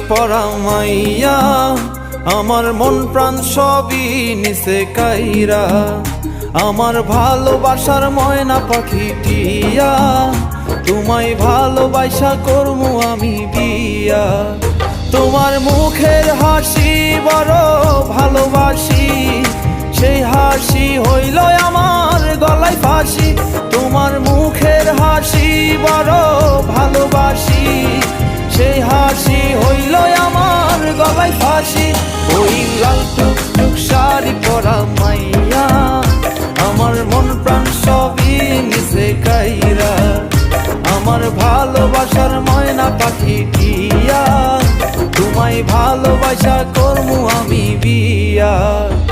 পরা মাইয়া, আমার মন প্রাণ সবই নিছে কাইরা। আমার ভালোবাসার ময়না পাখি টিয়া, তোমায় ভালোবাসা করমু আমি বিয়া। তোমার মুখের হাসি বড় ভালোবাসি